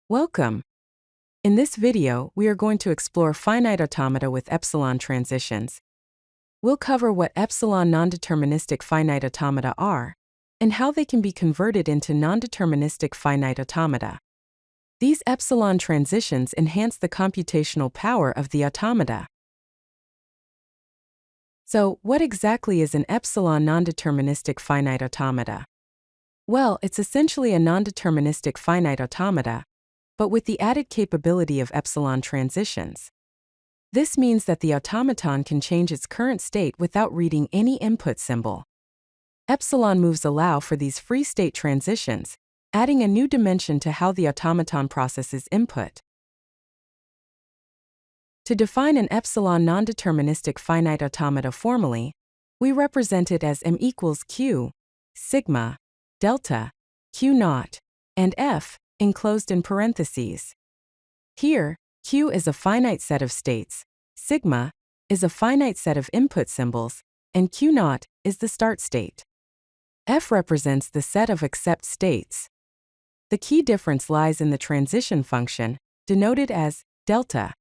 Welcome! In this video, we are going to explore finite automata with epsilon transitions. We'll cover what epsilon non-deterministic finite automata are, and how they can be converted into non-deterministic finite automata. These epsilon transitions enhance the computational power of the automata. So, what exactly is an epsilon non-deterministic finite automata? Well, it's essentially a non-deterministic finite automata, but with the added capability of epsilon transitions. This means that the automaton can change its current state without reading any input symbol. Epsilon moves allow for these free state transitions, adding a new dimension to how the automaton processes input. To define an epsilon non-deterministic finite automata formally, we represent it as m equals q, sigma, delta, q naught, and f, enclosed in parentheses. Here, q is a finite set of states, sigma is a finite set of input symbols, and q naught is the start state. F represents the set of accept states. The key difference lies in the transition function, denoted as delta.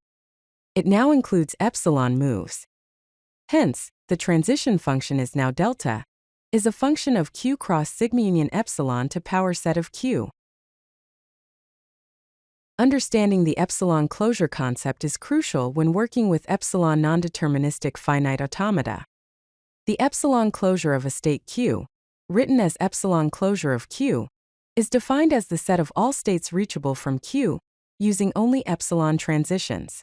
It now includes epsilon moves. Hence, the transition function is now delta, is a function of q cross sigma union epsilon to power set of q. Understanding the epsilon closure concept is crucial when working with epsilon non-deterministic finite automata. The epsilon closure of a state q, written as epsilon closure of q, is defined as the set of all states reachable from q, using only epsilon transitions.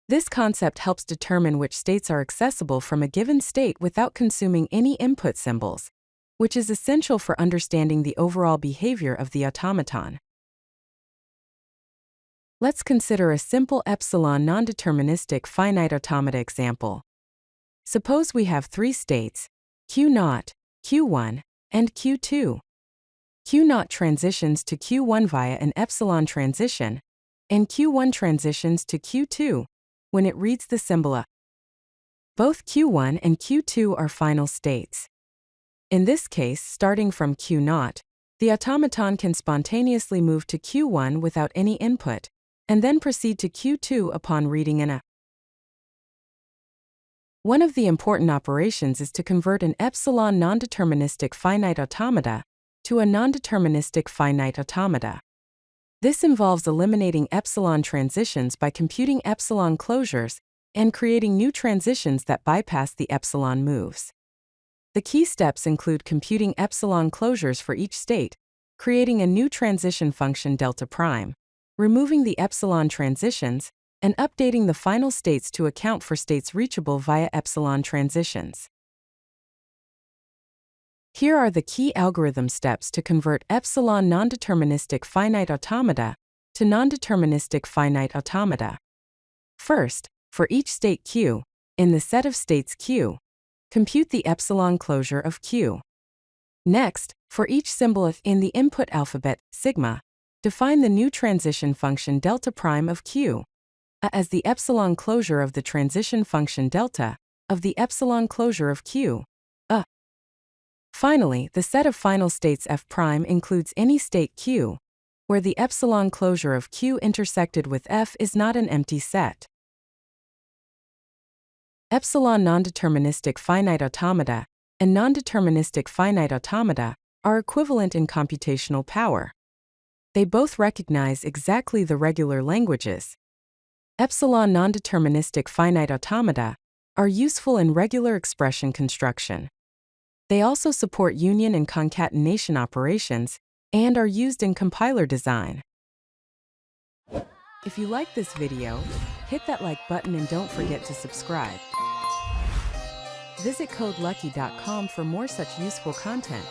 This concept helps determine which states are accessible from a given state without consuming any input symbols, which is essential for understanding the overall behavior of the automaton. Let's consider a simple epsilon non-deterministic finite automata example. Suppose we have three states, q0, q1, and q2. q0 transitions to q1 via an epsilon transition, and q1 transitions to q2 when it reads the symbol a. Both q1 and q2 are final states. In this case, starting from q0, the automaton can spontaneously move to q1 without any input, and then proceed to q2 upon reading an a. One of the important operations is to convert an epsilon non-deterministic finite automata to a non-deterministic finite automata. This involves eliminating epsilon transitions by computing epsilon closures and creating new transitions that bypass the epsilon moves. The key steps include computing epsilon closures for each state, creating a new transition function delta prime, removing the epsilon transitions, and updating the final states to account for states reachable via epsilon transitions. Here are the key algorithm steps to convert epsilon non-deterministic finite automata to non-deterministic finite automata. First, for each state q, in the set of states q, compute the epsilon closure of q. Next, for each symbol in the input alphabet, sigma, define the new transition function delta prime of q as the epsilon closure of the transition function delta of the epsilon closure of q a. Finally, the set of final states f prime includes any state q where the epsilon closure of q intersected with f is not an empty set. Epsilon non-deterministic finite automata and non-deterministic finite automata are equivalent in computational power. They both recognize exactly the regular languages. Epsilon non-deterministic finite automata are useful in regular expression construction. They also support union and concatenation operations and are used in compiler design. If you like this video, hit that like button and don't forget to subscribe. Visit CodeLucky.com for more such useful content.